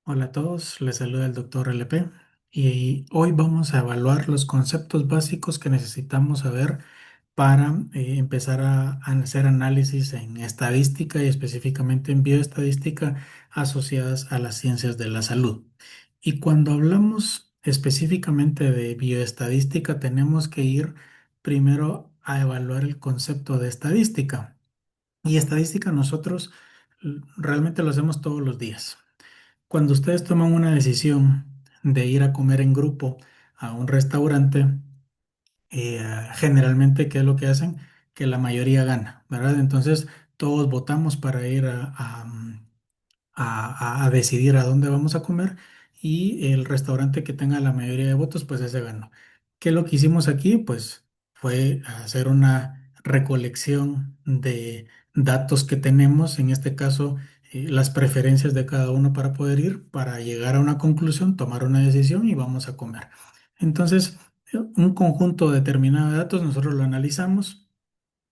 Hola a todos, les saluda el doctor LP y hoy vamos a evaluar los conceptos básicos que necesitamos saber para empezar a hacer análisis en estadística y específicamente en bioestadística asociadas a las ciencias de la salud. Y cuando hablamos específicamente de bioestadística, tenemos que ir primero a evaluar el concepto de estadística. Y estadística nosotros realmente lo hacemos todos los días. Cuando ustedes toman una decisión de ir a comer en grupo a un restaurante, generalmente, ¿qué es lo que hacen? Que la mayoría gana, ¿verdad? Entonces, todos votamos para ir a decidir a dónde vamos a comer y el restaurante que tenga la mayoría de votos, pues ese ganó. ¿Qué es lo que hicimos aquí? Pues fue hacer una recolección de datos que tenemos, en este caso, las preferencias de cada uno para poder ir, para llegar a una conclusión, tomar una decisión y vamos a comer. Entonces, un conjunto determinado de datos, nosotros lo analizamos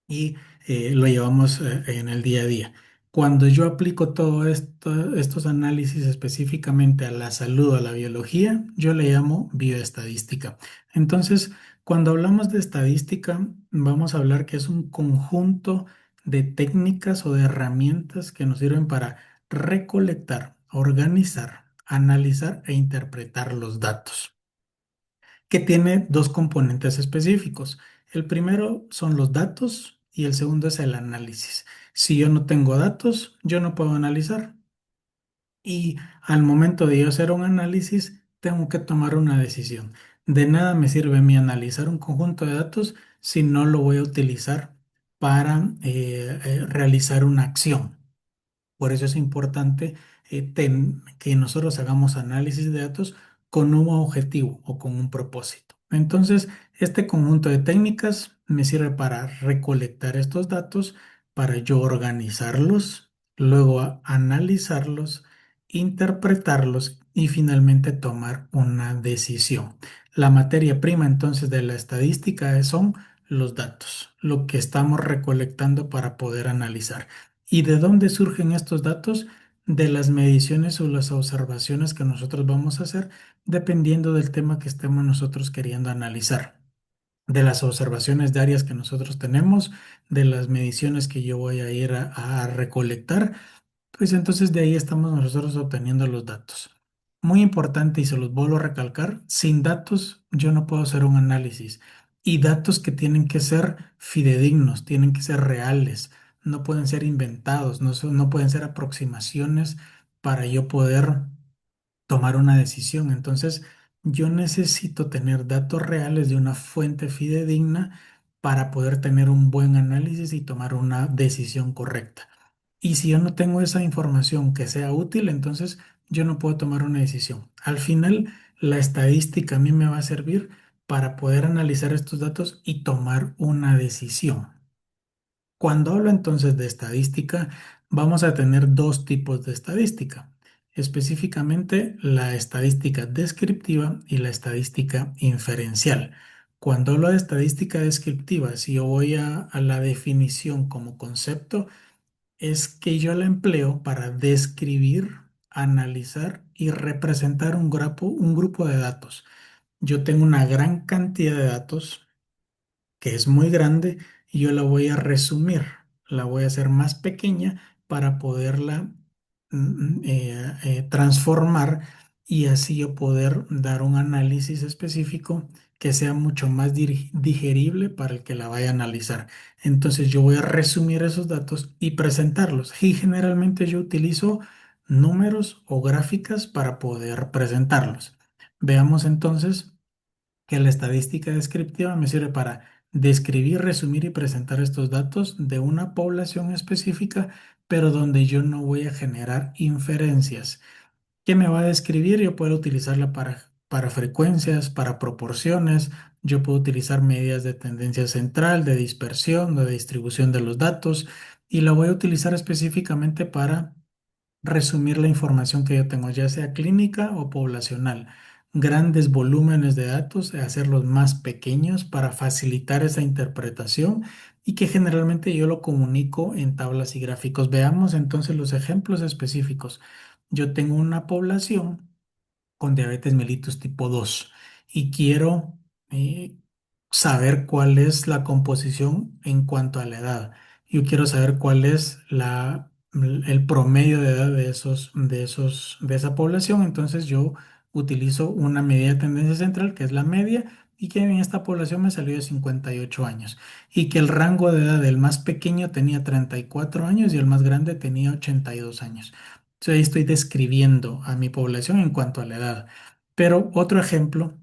y lo llevamos en el día a día. Cuando yo aplico todo esto, estos análisis específicamente a la salud, a la biología, yo le llamo bioestadística. Entonces, cuando hablamos de estadística, vamos a hablar que es un conjunto de técnicas o de herramientas que nos sirven para recolectar, organizar, analizar e interpretar los datos, que tiene dos componentes específicos. El primero son los datos y el segundo es el análisis. Si yo no tengo datos, yo no puedo analizar. Y al momento de yo hacer un análisis, tengo que tomar una decisión. De nada me sirve a mí analizar un conjunto de datos si no lo voy a utilizar para realizar una acción. Por eso es importante que nosotros hagamos análisis de datos con un objetivo o con un propósito. Entonces, este conjunto de técnicas me sirve para recolectar estos datos, para yo organizarlos, luego analizarlos, interpretarlos y finalmente tomar una decisión. La materia prima entonces de la estadística son los datos, lo que estamos recolectando para poder analizar. ¿Y de dónde surgen estos datos? De las mediciones o las observaciones que nosotros vamos a hacer dependiendo del tema que estemos nosotros queriendo analizar. De las observaciones diarias que nosotros tenemos, de las mediciones que yo voy a ir a recolectar, pues entonces de ahí estamos nosotros obteniendo los datos. Muy importante y se los vuelvo a recalcar, sin datos yo no puedo hacer un análisis. Y datos que tienen que ser fidedignos, tienen que ser reales, no pueden ser inventados, no pueden ser aproximaciones para yo poder tomar una decisión. Entonces, yo necesito tener datos reales de una fuente fidedigna para poder tener un buen análisis y tomar una decisión correcta. Y si yo no tengo esa información que sea útil, entonces yo no puedo tomar una decisión. Al final, la estadística a mí me va a servir para poder analizar estos datos y tomar una decisión. Cuando hablo entonces de estadística, vamos a tener dos tipos de estadística, específicamente la estadística descriptiva y la estadística inferencial. Cuando hablo de estadística descriptiva, si yo voy a la definición como concepto, es que yo la empleo para describir, analizar y representar un grupo de datos. Yo tengo una gran cantidad de datos que es muy grande y yo la voy a resumir, la voy a hacer más pequeña para poderla transformar y así yo poder dar un análisis específico que sea mucho más digerible para el que la vaya a analizar. Entonces yo voy a resumir esos datos y presentarlos. Y generalmente yo utilizo números o gráficas para poder presentarlos. Veamos entonces que la estadística descriptiva me sirve para describir, resumir y presentar estos datos de una población específica, pero donde yo no voy a generar inferencias. ¿Qué me va a describir? Yo puedo utilizarla para frecuencias, para proporciones, yo puedo utilizar medidas de tendencia central, de dispersión, de distribución de los datos, y la voy a utilizar específicamente para resumir la información que yo tengo, ya sea clínica o poblacional. Grandes volúmenes de datos, hacerlos más pequeños para facilitar esa interpretación y que generalmente yo lo comunico en tablas y gráficos. Veamos entonces los ejemplos específicos. yo tengo una población con diabetes mellitus tipo 2 y quiero eh, saber cuál es la composición en cuanto a la edad. Yo quiero saber cuál es el promedio de edad de esa población. Entonces yo utilizo una medida de tendencia central, que es la media, y que en esta población me salió de 58 años. Y que el rango de edad del más pequeño tenía 34 años y el más grande tenía 82 años. Entonces ahí estoy describiendo a mi población en cuanto a la edad. Pero otro ejemplo,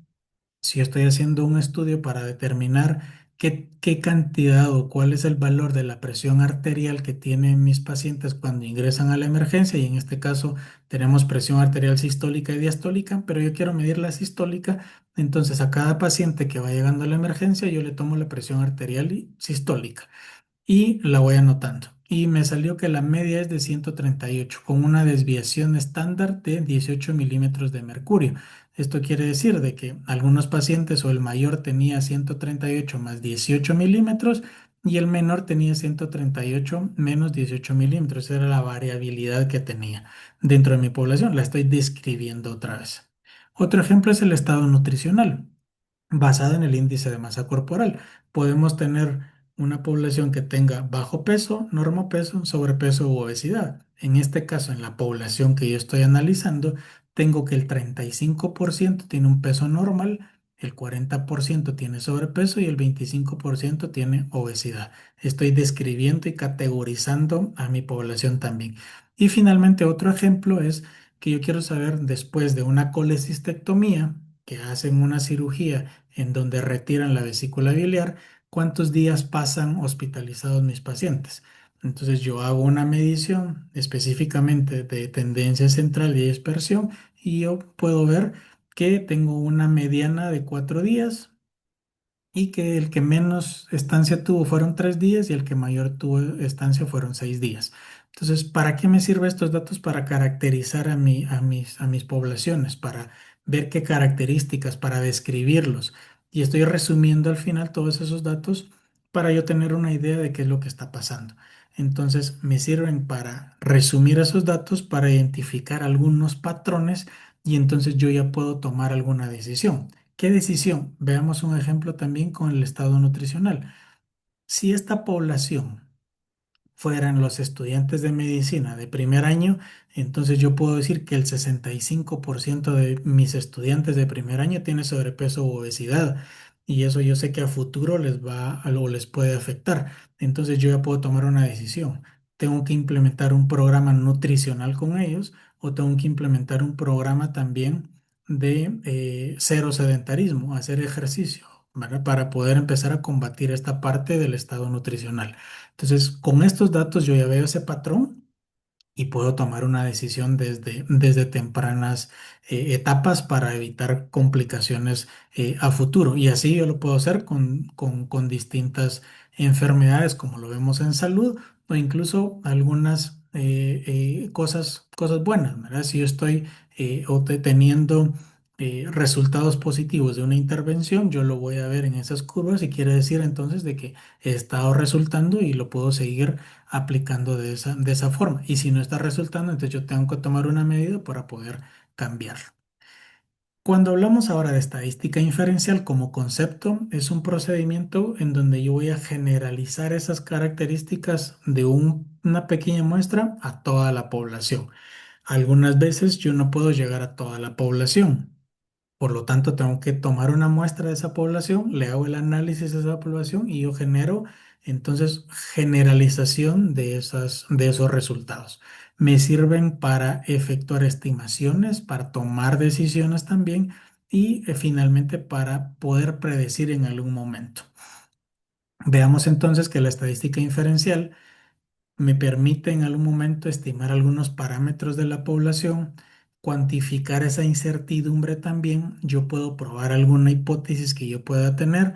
si yo estoy haciendo un estudio para determinar qué cantidad o cuál es el valor de la presión arterial que tienen mis pacientes cuando ingresan a la emergencia, y en este caso tenemos presión arterial sistólica y diastólica, pero yo quiero medir la sistólica, entonces a cada paciente que va llegando a la emergencia yo le tomo la presión arterial y sistólica y la voy anotando. Y me salió que la media es de 138 con una desviación estándar de 18 milímetros de mercurio. Esto quiere decir de que algunos pacientes o el mayor tenía 138 más 18 milímetros y el menor tenía 138 menos 18 milímetros. Esa era la variabilidad que tenía dentro de mi población. La estoy describiendo otra vez. Otro ejemplo es el estado nutricional basada en el índice de masa corporal. Podemos tener una población que tenga bajo peso, normopeso, sobrepeso u obesidad. En este caso, en la población que yo estoy analizando, tengo que el 35% tiene un peso normal, el 40% tiene sobrepeso y el 25% tiene obesidad. Estoy describiendo y categorizando a mi población también. Y finalmente, otro ejemplo es que yo quiero saber después de una colecistectomía, que hacen una cirugía en donde retiran la vesícula biliar, cuántos días pasan hospitalizados mis pacientes. Entonces yo hago una medición específicamente de tendencia central y dispersión y yo puedo ver que tengo una mediana de 4 días y que el que menos estancia tuvo fueron 3 días y el que mayor tuvo estancia fueron 6 días. Entonces, ¿para qué me sirven estos datos? Para caracterizar a mis poblaciones, para ver qué características, para describirlos. Y estoy resumiendo al final todos esos datos para yo tener una idea de qué es lo que está pasando. Entonces, me sirven para resumir esos datos, para identificar algunos patrones y entonces yo ya puedo tomar alguna decisión. ¿Qué decisión? Veamos un ejemplo también con el estado nutricional. Si esta población fueran los estudiantes de medicina de primer año, entonces yo puedo decir que el 65% de mis estudiantes de primer año tiene sobrepeso u obesidad. Y eso yo sé que a futuro les va, algo les puede afectar. Entonces yo ya puedo tomar una decisión. Tengo que implementar un programa nutricional con ellos o tengo que implementar un programa también de cero sedentarismo, hacer ejercicio, ¿verdad? Para poder empezar a combatir esta parte del estado nutricional. Entonces, con estos datos yo ya veo ese patrón y puedo tomar una decisión desde tempranas etapas para evitar complicaciones a futuro. Y así yo lo puedo hacer con distintas enfermedades, como lo vemos en salud, o incluso algunas cosas buenas, ¿verdad? Si yo estoy teniendo resultados positivos de una intervención, yo lo voy a ver en esas curvas y quiere decir entonces de que he estado resultando y lo puedo seguir aplicando de esa forma. Y si no está resultando, entonces yo tengo que tomar una medida para poder cambiarlo. Cuando hablamos ahora de estadística inferencial como concepto, es un procedimiento en donde yo voy a generalizar esas características de una pequeña muestra a toda la población. Algunas veces yo no puedo llegar a toda la población. Por lo tanto, tengo que tomar una muestra de esa población, le hago el análisis de esa población y yo genero entonces generalización de esos resultados. Me sirven para efectuar estimaciones, para tomar decisiones también y finalmente para poder predecir en algún momento. Veamos entonces que la estadística inferencial me permite en algún momento estimar algunos parámetros de la población, cuantificar esa incertidumbre también. Yo puedo probar alguna hipótesis que yo pueda tener,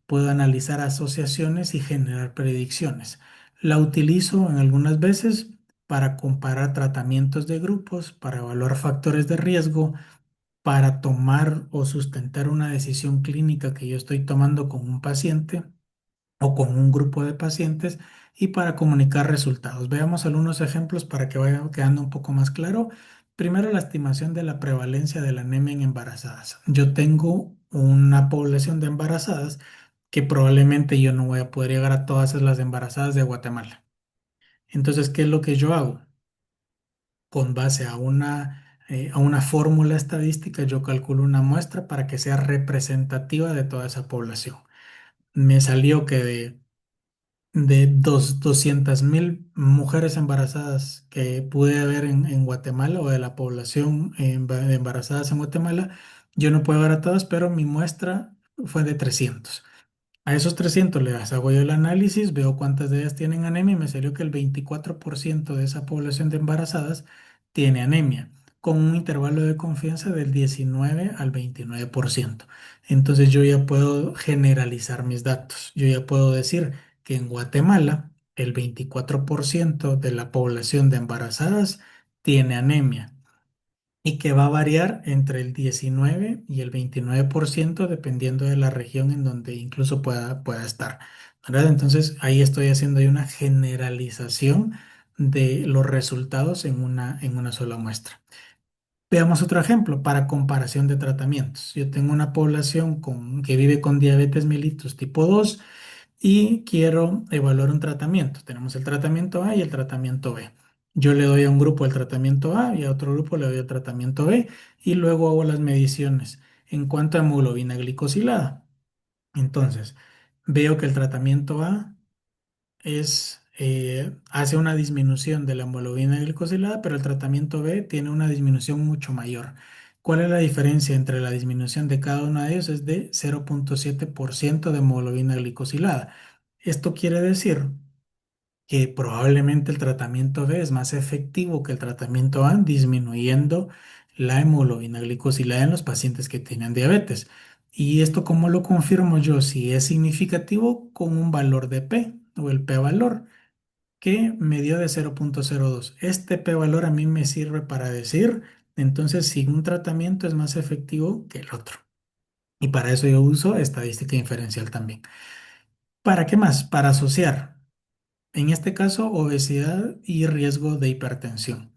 puedo analizar asociaciones y generar predicciones. La utilizo en algunas veces para comparar tratamientos de grupos, para evaluar factores de riesgo, para tomar o sustentar una decisión clínica que yo estoy tomando con un paciente o con un grupo de pacientes y para comunicar resultados. Veamos algunos ejemplos para que vaya quedando un poco más claro. Primero, la estimación de la prevalencia de la anemia en embarazadas. Yo tengo una población de embarazadas que probablemente yo no voy a poder llegar a todas las embarazadas de Guatemala. Entonces, ¿qué es lo que yo hago? Con base a una fórmula estadística, yo calculo una muestra para que sea representativa de toda esa población. Me salió que de 200.000 mujeres embarazadas que pude haber en Guatemala o de la población de embarazadas en Guatemala, yo no puedo ver a todas, pero mi muestra fue de 300. A esos 300 les hago yo el análisis, veo cuántas de ellas tienen anemia y me salió que el 24% de esa población de embarazadas tiene anemia, con un intervalo de confianza del 19 al 29%. Entonces yo ya puedo generalizar mis datos. Yo ya puedo decir que en Guatemala el 24% de la población de embarazadas tiene anemia y que va a variar entre el 19 y el 29% dependiendo de la región en donde incluso pueda estar, ¿verdad? Entonces ahí estoy haciendo ahí una generalización de los resultados en una sola muestra. Veamos otro ejemplo para comparación de tratamientos. Yo tengo una población que vive con diabetes mellitus tipo 2 y quiero evaluar un tratamiento. Tenemos el tratamiento A y el tratamiento B. Yo le doy a un grupo el tratamiento A y a otro grupo le doy el tratamiento B y luego hago las mediciones en cuanto a hemoglobina glicosilada. Entonces, veo que el tratamiento A hace una disminución de la hemoglobina glicosilada, pero el tratamiento B tiene una disminución mucho mayor. ¿Cuál es la diferencia entre la disminución de cada uno de ellos? Es de 0,7% de hemoglobina glicosilada. Esto quiere decir que probablemente el tratamiento B es más efectivo que el tratamiento A, disminuyendo la hemoglobina glicosilada en los pacientes que tienen diabetes. ¿Y esto cómo lo confirmo yo? Si es significativo con un valor de P o el P-valor que me dio de 0,02. Este P-valor a mí me sirve para decir entonces si un tratamiento es más efectivo que el otro. Y para eso yo uso estadística inferencial también. ¿Para qué más? Para asociar. En este caso, obesidad y riesgo de hipertensión.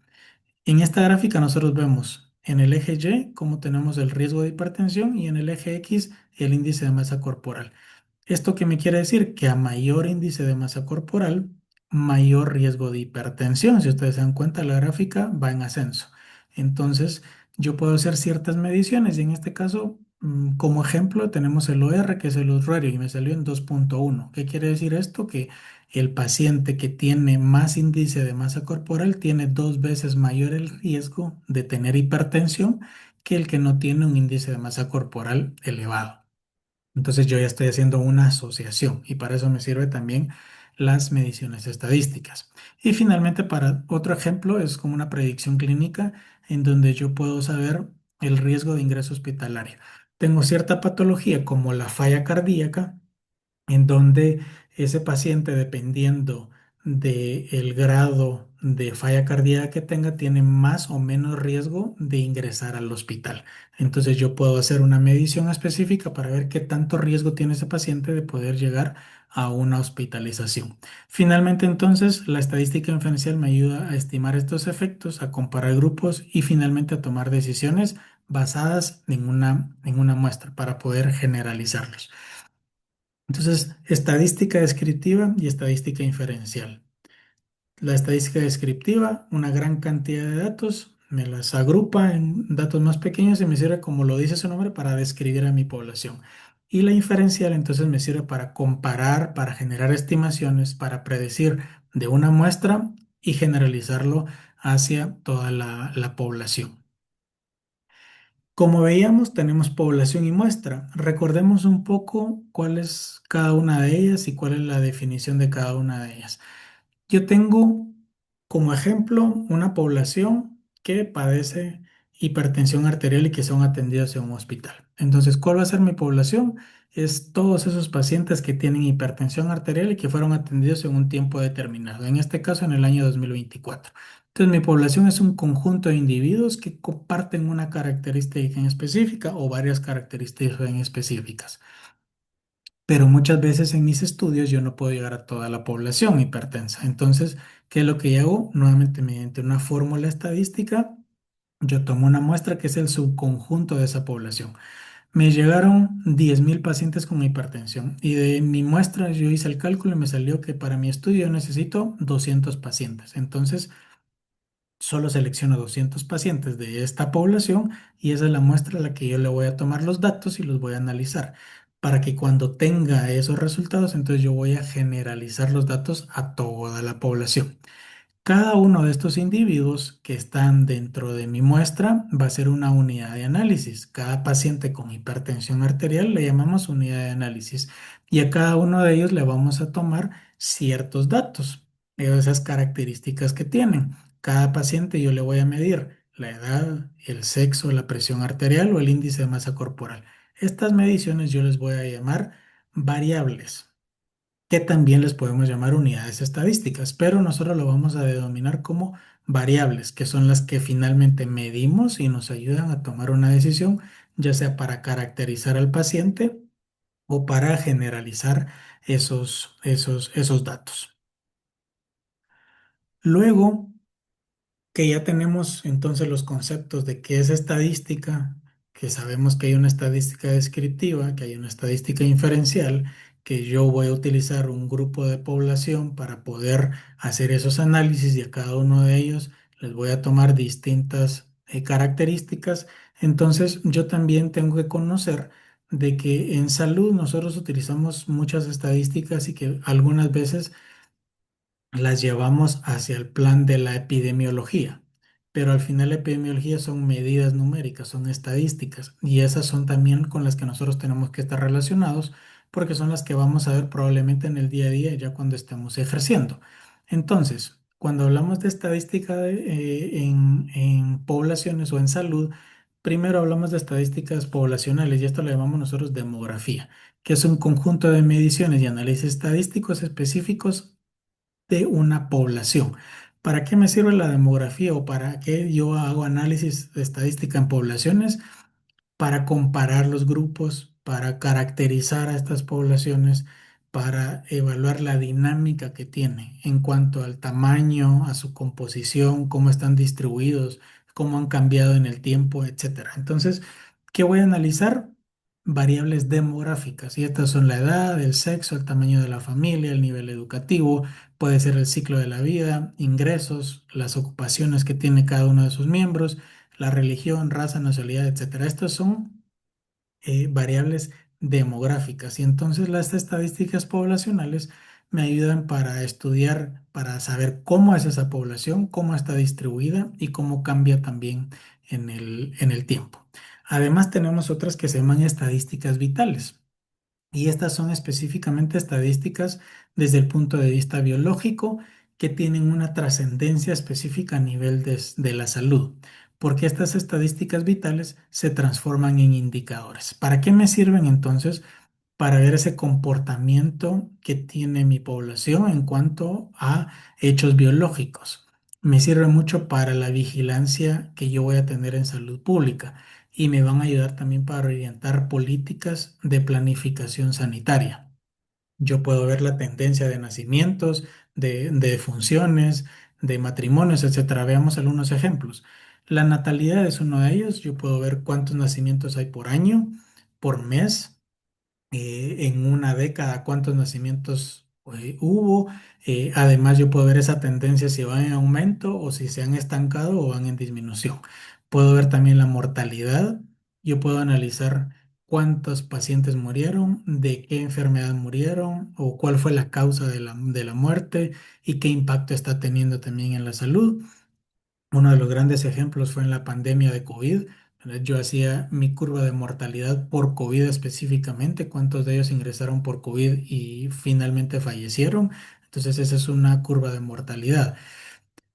En esta gráfica nosotros vemos en el eje Y cómo tenemos el riesgo de hipertensión y en el eje X el índice de masa corporal. ¿Esto qué me quiere decir? Que a mayor índice de masa corporal, mayor riesgo de hipertensión. Si ustedes se dan cuenta, la gráfica va en ascenso. Entonces, yo puedo hacer ciertas mediciones y en este caso, como ejemplo, tenemos el OR, que es el usuario, y me salió en 2,1. ¿Qué quiere decir esto? Que el paciente que tiene más índice de masa corporal tiene 2 veces mayor el riesgo de tener hipertensión que el que no tiene un índice de masa corporal elevado. Entonces yo ya estoy haciendo una asociación y para eso me sirve también las mediciones estadísticas. Y finalmente, para otro ejemplo, es como una predicción clínica en donde yo puedo saber el riesgo de ingreso hospitalario. Tengo cierta patología como la falla cardíaca en donde ese paciente, dependiendo del grado de falla cardíaca que tenga, tiene más o menos riesgo de ingresar al hospital. Entonces yo puedo hacer una medición específica para ver qué tanto riesgo tiene ese paciente de poder llegar a una hospitalización. Finalmente, entonces, la estadística inferencial me ayuda a estimar estos efectos, a comparar grupos y finalmente a tomar decisiones basadas en una muestra para poder generalizarlos. Entonces, estadística descriptiva y estadística inferencial. La estadística descriptiva, una gran cantidad de datos, me las agrupa en datos más pequeños y me sirve, como lo dice su nombre, para describir a mi población. Y la inferencial entonces me sirve para comparar, para generar estimaciones, para predecir de una muestra y generalizarlo hacia toda la población. Como veíamos, tenemos población y muestra. Recordemos un poco cuál es cada una de ellas y cuál es la definición de cada una de ellas. Yo tengo como ejemplo una población que padece hipertensión arterial y que son atendidos en un hospital. Entonces, ¿cuál va a ser mi población? Es todos esos pacientes que tienen hipertensión arterial y que fueron atendidos en un tiempo determinado, en este caso en el año 2024. Entonces, mi población es un conjunto de individuos que comparten una característica en específica o varias características en específicas. Pero muchas veces en mis estudios yo no puedo llegar a toda la población hipertensa. Entonces, ¿qué es lo que yo hago? Nuevamente, mediante una fórmula estadística, Yo tomo una muestra que es el subconjunto de esa población. Me llegaron 10.000 pacientes con hipertensión y de mi muestra yo hice el cálculo y me salió que para mi estudio necesito 200 pacientes. Entonces, solo selecciono 200 pacientes de esta población y esa es la muestra a la que yo le voy a tomar los datos y los voy a analizar para que cuando tenga esos resultados, entonces yo voy a generalizar los datos a toda la población. Cada uno de estos individuos que están dentro de mi muestra va a ser una unidad de análisis. Cada paciente con hipertensión arterial le llamamos unidad de análisis y a cada uno de ellos le vamos a tomar ciertos datos, esas características que tienen. Cada paciente yo le voy a medir la edad, el sexo, la presión arterial o el índice de masa corporal. Estas mediciones yo les voy a llamar variables que también les podemos llamar unidades estadísticas, pero nosotros lo vamos a denominar como variables, que son las que finalmente medimos y nos ayudan a tomar una decisión, ya sea para caracterizar al paciente o para generalizar esos datos. Luego, que ya tenemos entonces los conceptos de qué es estadística, que sabemos que hay una estadística descriptiva, que hay una estadística inferencial, que yo voy a utilizar un grupo de población para poder hacer esos análisis y a cada uno de ellos les voy a tomar distintas características. Entonces yo también tengo que conocer de que en salud nosotros utilizamos muchas estadísticas y que algunas veces las llevamos hacia el plan de la epidemiología, pero al final la epidemiología son medidas numéricas, son estadísticas, y esas son también con las que nosotros tenemos que estar relacionados, porque son las que vamos a ver probablemente en el día a día ya cuando estemos ejerciendo. Entonces, cuando hablamos de estadística en poblaciones o en salud, primero hablamos de estadísticas poblacionales y esto le llamamos nosotros demografía, que es un conjunto de mediciones y análisis estadísticos específicos de una población. ¿Para qué me sirve la demografía o para qué yo hago análisis de estadística en poblaciones? Para comparar los grupos, para caracterizar a estas poblaciones, para evaluar la dinámica que tiene en cuanto al tamaño, a su composición, cómo están distribuidos, cómo han cambiado en el tiempo, etcétera. Entonces, ¿qué voy a analizar? Variables demográficas, y estas son la edad, el sexo, el tamaño de la familia, el nivel educativo, puede ser el ciclo de la vida, ingresos, las ocupaciones que tiene cada uno de sus miembros, la religión, raza, nacionalidad, etcétera. Estos son variables demográficas y entonces las estadísticas poblacionales me ayudan para estudiar, para saber cómo es esa población, cómo está distribuida y cómo cambia también en el tiempo. Además tenemos otras que se llaman estadísticas vitales. Y estas son específicamente estadísticas desde el punto de vista biológico que tienen una trascendencia específica a nivel de la salud, porque estas estadísticas vitales se transforman en indicadores. ¿Para qué me sirven entonces? Para ver ese comportamiento que tiene mi población en cuanto a hechos biológicos. Me sirve mucho para la vigilancia que yo voy a tener en salud pública y me van a ayudar también para orientar políticas de planificación sanitaria. Yo puedo ver la tendencia de nacimientos, de funciones, de matrimonios, etcétera. Veamos algunos ejemplos. La natalidad es uno de ellos. Yo puedo ver cuántos nacimientos hay por año, por mes, en una década cuántos nacimientos hubo. Además, yo puedo ver esa tendencia si van en aumento o si se han estancado o van en disminución. Puedo ver también la mortalidad. Yo puedo analizar cuántos pacientes murieron, de qué enfermedad murieron o cuál fue la causa de la muerte y qué impacto está teniendo también en la salud. Uno de los grandes ejemplos fue en la pandemia de COVID. ¿Verdad? Yo hacía mi curva de mortalidad por COVID específicamente, cuántos de ellos ingresaron por COVID y finalmente fallecieron. Entonces esa es una curva de mortalidad.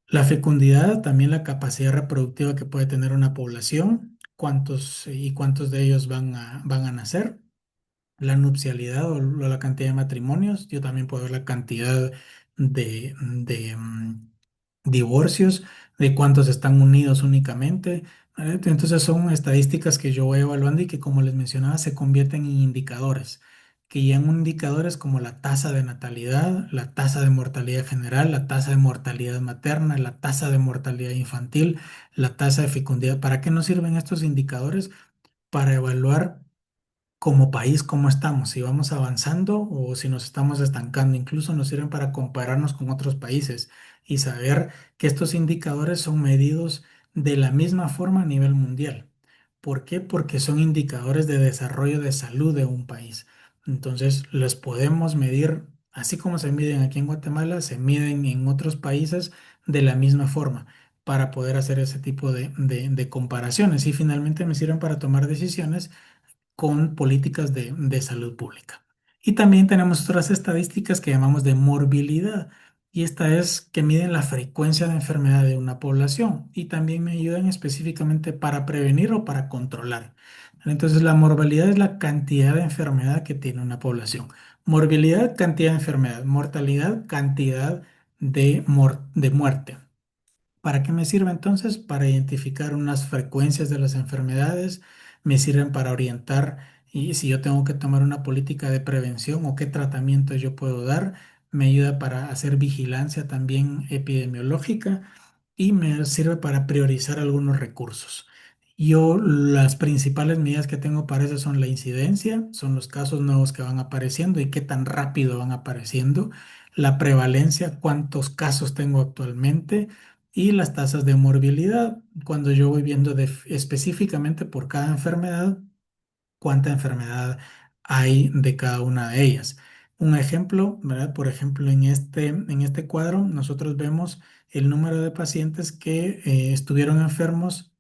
La fecundidad, también la capacidad reproductiva que puede tener una población, cuántos de ellos van a nacer, la nupcialidad o la cantidad de matrimonios. Yo también puedo ver la cantidad de divorcios, de cuántos están unidos únicamente. Entonces son estadísticas que yo voy evaluando y que, como les mencionaba, se convierten en indicadores. que llevan indicadores como la tasa de natalidad, la tasa de mortalidad general, la tasa de mortalidad materna, la tasa de mortalidad infantil, la tasa de fecundidad. ¿Para qué nos sirven estos indicadores? Para evaluar como país cómo estamos, si vamos avanzando o si nos estamos estancando. Incluso nos sirven para compararnos con otros países y saber que estos indicadores son medidos de la misma forma a nivel mundial. ¿Por qué? Porque son indicadores de desarrollo de salud de un país. Entonces, los podemos medir, así como se miden aquí en Guatemala, se miden en otros países de la misma forma para poder hacer ese tipo de comparaciones y finalmente me sirven para tomar decisiones con políticas de salud pública. Y también tenemos otras estadísticas que llamamos de morbilidad. Y esta es que miden la frecuencia de enfermedad de una población y también me ayudan específicamente para prevenir o para controlar. Entonces, la morbilidad es la cantidad de enfermedad que tiene una población. Morbilidad, cantidad de enfermedad. Mortalidad, cantidad de muerte. ¿Para qué me sirve entonces? Para identificar unas frecuencias de las enfermedades, me sirven para orientar y si yo tengo que tomar una política de prevención o qué tratamiento yo puedo dar, me ayuda para hacer vigilancia también epidemiológica y me sirve para priorizar algunos recursos. Yo las principales medidas que tengo para eso son la incidencia, son los casos nuevos que van apareciendo y qué tan rápido van apareciendo, la prevalencia, cuántos casos tengo actualmente y las tasas de morbilidad, cuando yo voy viendo específicamente por cada enfermedad, cuánta enfermedad hay de cada una de ellas. Un ejemplo, ¿verdad? Por ejemplo, en este cuadro nosotros vemos el número de pacientes que estuvieron enfermos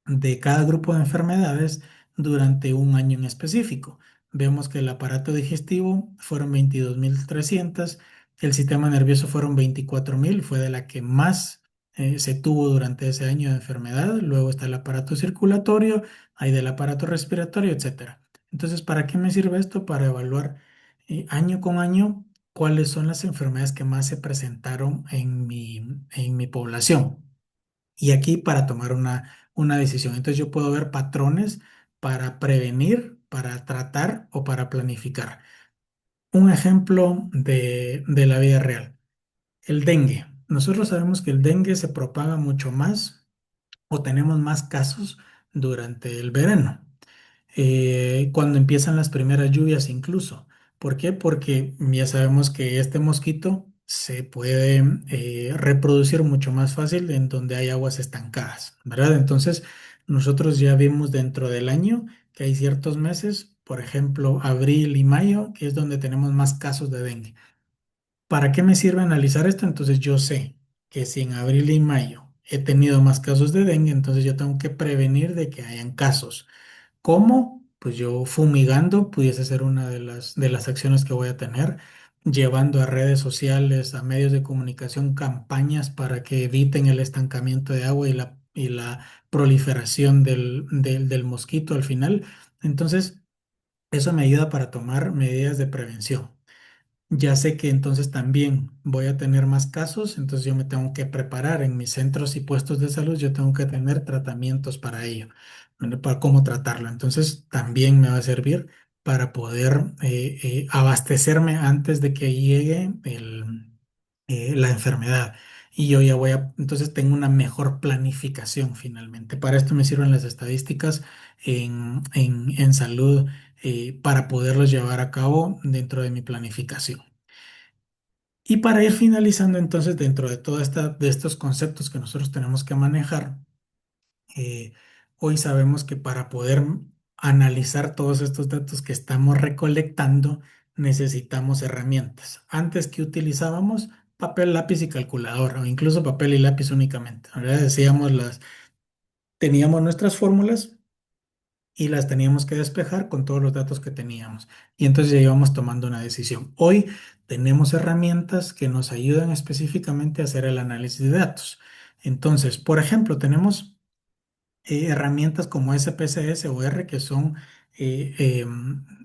de cada grupo de enfermedades durante un año en específico. Vemos que el aparato digestivo fueron 22.300, el sistema nervioso fueron 24.000, fue de la que más se tuvo durante ese año de enfermedad. Luego está el aparato circulatorio, hay del aparato respiratorio, etcétera. Entonces, ¿para qué me sirve esto? Para evaluar año con año cuáles son las enfermedades que más se presentaron en mi población y aquí para tomar una decisión. Entonces yo puedo ver patrones para prevenir, para tratar o para planificar. Un ejemplo de la vida real, el dengue. Nosotros sabemos que el dengue se propaga mucho más o tenemos más casos durante el verano cuando empiezan las primeras lluvias incluso. ¿Por qué? Porque ya sabemos que este mosquito se puede reproducir mucho más fácil en donde hay aguas estancadas, ¿verdad? Entonces, nosotros ya vimos dentro del año que hay ciertos meses, por ejemplo, abril y mayo, que es donde tenemos más casos de dengue. ¿Para qué me sirve analizar esto? Entonces, yo sé que si en abril y mayo he tenido más casos de dengue, entonces yo tengo que prevenir de que hayan casos. ¿Cómo? Pues yo fumigando pudiese ser una de las acciones que voy a tener, llevando a redes sociales, a medios de comunicación, campañas para que eviten el estancamiento de agua y la proliferación del mosquito al final. Entonces, eso me ayuda para tomar medidas de prevención. Ya sé que entonces también voy a tener más casos, entonces yo me tengo que preparar en mis centros y puestos de salud, yo tengo que tener tratamientos para ello, ¿verdad? Para cómo tratarlo. Entonces también me va a servir para poder abastecerme antes de que llegue la enfermedad. Y yo ya entonces tengo una mejor planificación finalmente. Para esto me sirven las estadísticas en salud para poderlos llevar a cabo dentro de mi planificación. Y para ir finalizando entonces dentro de estos conceptos que nosotros tenemos que manejar, eh, hoy sabemos que para poder analizar todos estos datos que estamos recolectando, necesitamos herramientas. Antes que utilizábamos papel, lápiz y calculadora, o incluso papel y lápiz únicamente. ¿Verdad? Teníamos nuestras fórmulas y las teníamos que despejar con todos los datos que teníamos. Y entonces ya íbamos tomando una decisión. Hoy tenemos herramientas que nos ayudan específicamente a hacer el análisis de datos. Entonces, por ejemplo, tenemos herramientas como SPSS o R, que son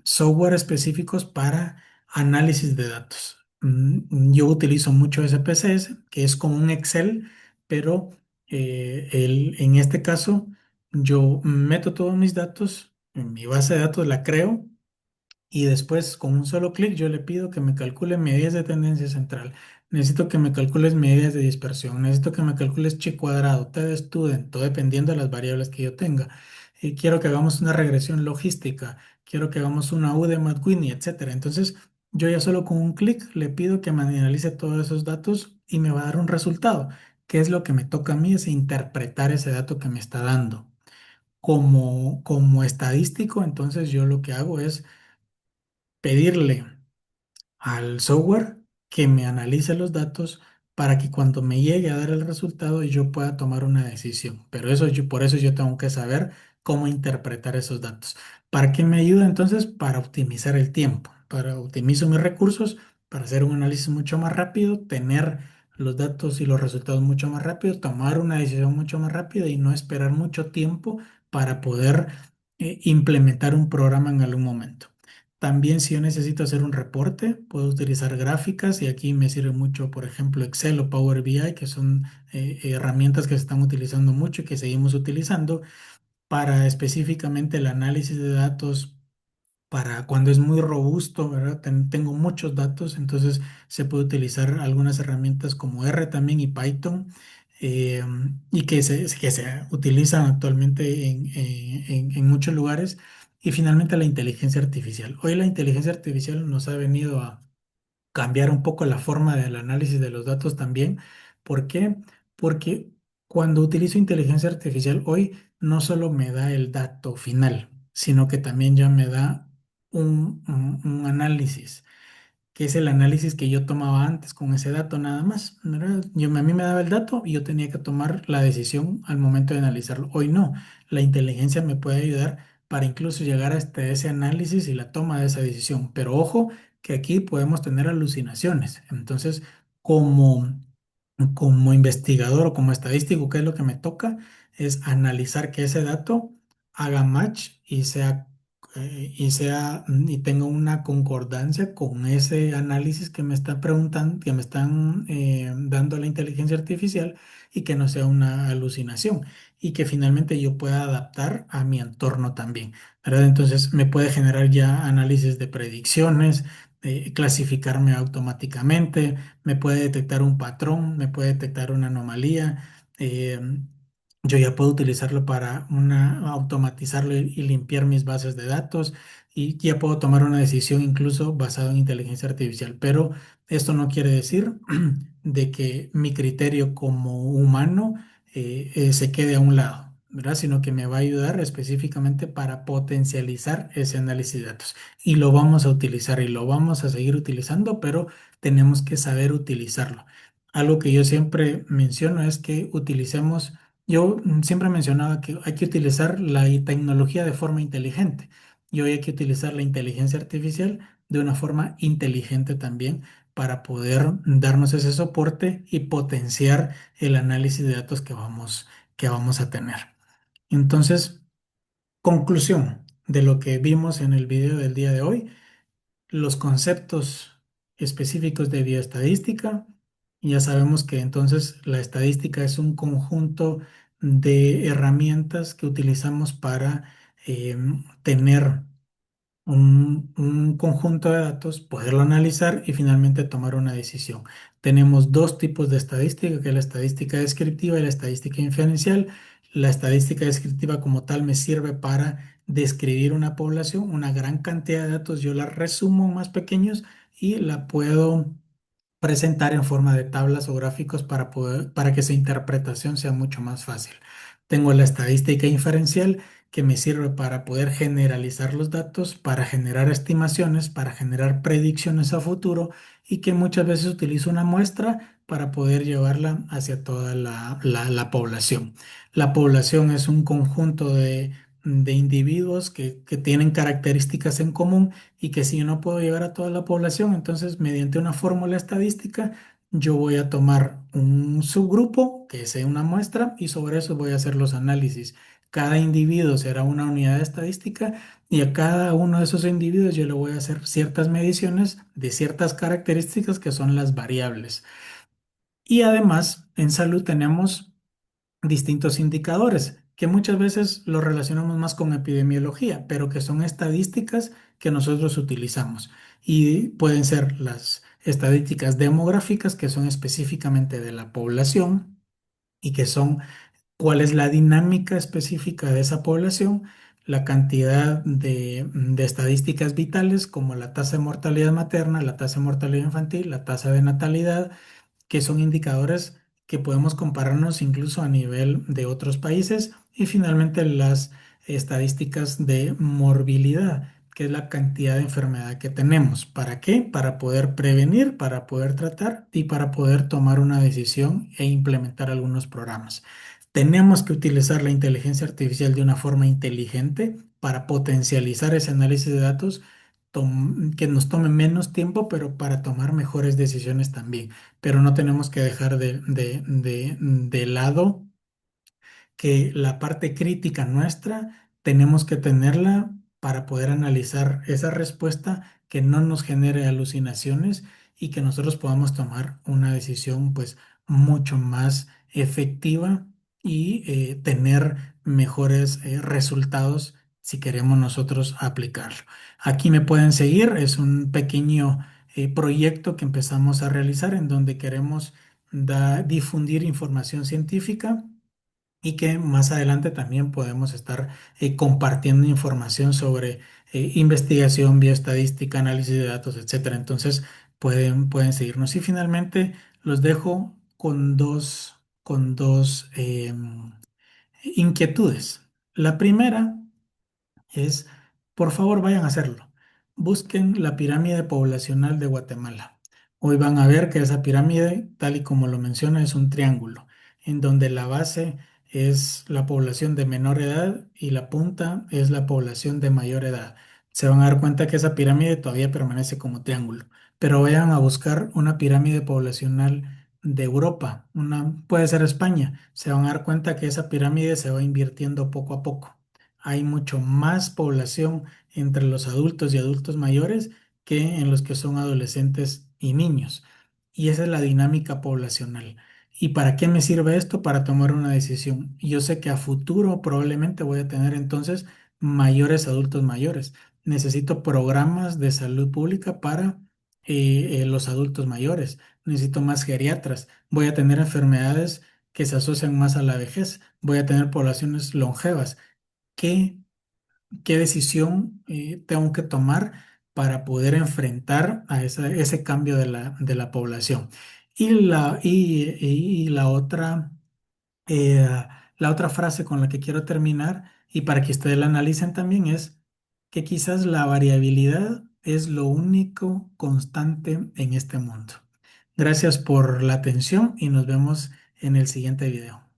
software específicos para análisis de datos. Yo utilizo mucho SPSS, que es como un Excel, pero en este caso yo meto todos mis datos, en mi base de datos la creo y después con un solo clic yo le pido que me calcule medidas de tendencia central. Necesito que me calcules medidas de dispersión. Necesito que me calcules chi cuadrado, t de student, todo dependiendo de las variables que yo tenga. Y quiero que hagamos una regresión logística. Quiero que hagamos una U de McWinney, etcétera. Entonces, yo ya solo con un clic le pido que me analice todos esos datos y me va a dar un resultado. ¿Qué es lo que me toca a mí? Es interpretar ese dato que me está dando. Como estadístico, entonces yo lo que hago es pedirle al software que me analice los datos para que cuando me llegue a dar el resultado yo pueda tomar una decisión. Pero por eso yo tengo que saber cómo interpretar esos datos. ¿Para qué me ayuda entonces? Para optimizar el tiempo, para optimizar mis recursos, para hacer un análisis mucho más rápido, tener los datos y los resultados mucho más rápido, tomar una decisión mucho más rápida y no esperar mucho tiempo para poder implementar un programa en algún momento. También si yo necesito hacer un reporte, puedo utilizar gráficas y aquí me sirve mucho, por ejemplo, Excel o Power BI, que son herramientas que se están utilizando mucho y que seguimos utilizando para específicamente el análisis de datos para cuando es muy robusto, ¿verdad? Tengo muchos datos, entonces se puede utilizar algunas herramientas como R también y Python, eh, y que se utilizan actualmente en muchos lugares. Y finalmente la inteligencia artificial. Hoy la inteligencia artificial nos ha venido a cambiar un poco la forma del análisis de los datos también. ¿Por qué? Porque cuando utilizo inteligencia artificial hoy no solo me da el dato final, sino que también ya me da un análisis, que es el análisis que yo tomaba antes con ese dato nada más, ¿verdad? A mí me daba el dato y yo tenía que tomar la decisión al momento de analizarlo. Hoy no, la inteligencia me puede ayudar para incluso llegar hasta ese análisis y la toma de esa decisión. Pero ojo, que aquí podemos tener alucinaciones. Entonces, como, como investigador o como estadístico, ¿qué es lo que me toca? Es analizar que ese dato haga match y tenga una concordancia con ese análisis que me está preguntando, que me están dando la inteligencia artificial y que no sea una alucinación y que finalmente yo pueda adaptar a mi entorno también, ¿verdad? Entonces me puede generar ya análisis de predicciones, clasificarme automáticamente, me puede detectar un patrón, me puede detectar una anomalía. eh, yo ya puedo utilizarlo para automatizarlo y limpiar mis bases de datos y ya puedo tomar una decisión incluso basada en inteligencia artificial. Pero esto no quiere decir de que mi criterio como humano se quede a un lado, ¿verdad? Sino que me va a ayudar específicamente para potencializar ese análisis de datos. Y lo vamos a utilizar y lo vamos a seguir utilizando, pero tenemos que saber utilizarlo. Algo que yo siempre menciono es que utilicemos yo siempre mencionaba que hay que utilizar la tecnología de forma inteligente y hoy hay que utilizar la inteligencia artificial de una forma inteligente también para poder darnos ese soporte y potenciar el análisis de datos que vamos a tener. Entonces, conclusión de lo que vimos en el video del día de hoy los conceptos específicos de bioestadística. Ya sabemos que entonces la estadística es un conjunto de herramientas que utilizamos para tener un conjunto de datos, poderlo analizar y finalmente tomar una decisión. Tenemos dos tipos de estadística, que es la estadística descriptiva y la estadística inferencial. La estadística descriptiva como tal me sirve para describir una población, una gran cantidad de datos, yo la resumo en más pequeños y la puedo presentar en forma de tablas o gráficos para que su interpretación sea mucho más fácil. Tengo la estadística inferencial que me sirve para poder generalizar los datos, para generar estimaciones, para generar predicciones a futuro y que muchas veces utilizo una muestra para poder llevarla hacia toda la población. La población es un conjunto de individuos que tienen características en común y que si yo no puedo llegar a toda la población, entonces mediante una fórmula estadística, yo voy a tomar un subgrupo que sea una muestra y sobre eso voy a hacer los análisis. Cada individuo será una unidad estadística y a cada uno de esos individuos yo le voy a hacer ciertas mediciones de ciertas características que son las variables. Y además, en salud tenemos distintos indicadores que muchas veces los relacionamos más con epidemiología, pero que son estadísticas que nosotros utilizamos. Y pueden ser las estadísticas demográficas, que son específicamente de la población y que son cuál es la dinámica específica de esa población, la cantidad de estadísticas vitales como la tasa de mortalidad materna, la tasa de mortalidad infantil, la tasa de natalidad, que son indicadores que podemos compararnos incluso a nivel de otros países, y finalmente las estadísticas de morbilidad, que es la cantidad de enfermedad que tenemos. ¿Para qué? Para poder prevenir, para poder tratar y para poder tomar una decisión e implementar algunos programas. Tenemos que utilizar la inteligencia artificial de una forma inteligente para potencializar ese análisis de datos, que nos tome menos tiempo, pero para tomar mejores decisiones también. Pero no tenemos que dejar de lado que la parte crítica nuestra tenemos que tenerla para poder analizar esa respuesta, que no nos genere alucinaciones y que nosotros podamos tomar una decisión pues mucho más efectiva y tener mejores resultados si queremos nosotros aplicarlo. Aquí me pueden seguir, es un pequeño proyecto que empezamos a realizar en donde queremos difundir información científica y que más adelante también podemos estar compartiendo información sobre investigación, bioestadística, análisis de datos, etcétera. Entonces pueden seguirnos. Y finalmente los dejo con dos inquietudes. La primera es, por favor, vayan a hacerlo. Busquen la pirámide poblacional de Guatemala. Hoy van a ver que esa pirámide, tal y como lo menciona, es un triángulo, en donde la base es la población de menor edad y la punta es la población de mayor edad. Se van a dar cuenta que esa pirámide todavía permanece como triángulo, pero vayan a buscar una pirámide poblacional de Europa, puede ser España. Se van a dar cuenta que esa pirámide se va invirtiendo poco a poco. Hay mucho más población entre los adultos y adultos mayores que en los que son adolescentes y niños. Y esa es la dinámica poblacional. ¿Y para qué me sirve esto? Para tomar una decisión. Y yo sé que a futuro probablemente voy a tener entonces mayores adultos mayores. Necesito programas de salud pública para los adultos mayores. Necesito más geriatras. Voy a tener enfermedades que se asocian más a la vejez. Voy a tener poblaciones longevas. ¿Qué, qué decisión tengo que tomar para poder enfrentar a ese cambio de la población? Y la otra frase con la que quiero terminar, y para que ustedes la analicen también, es que quizás la variabilidad es lo único constante en este mundo. Gracias por la atención y nos vemos en el siguiente video.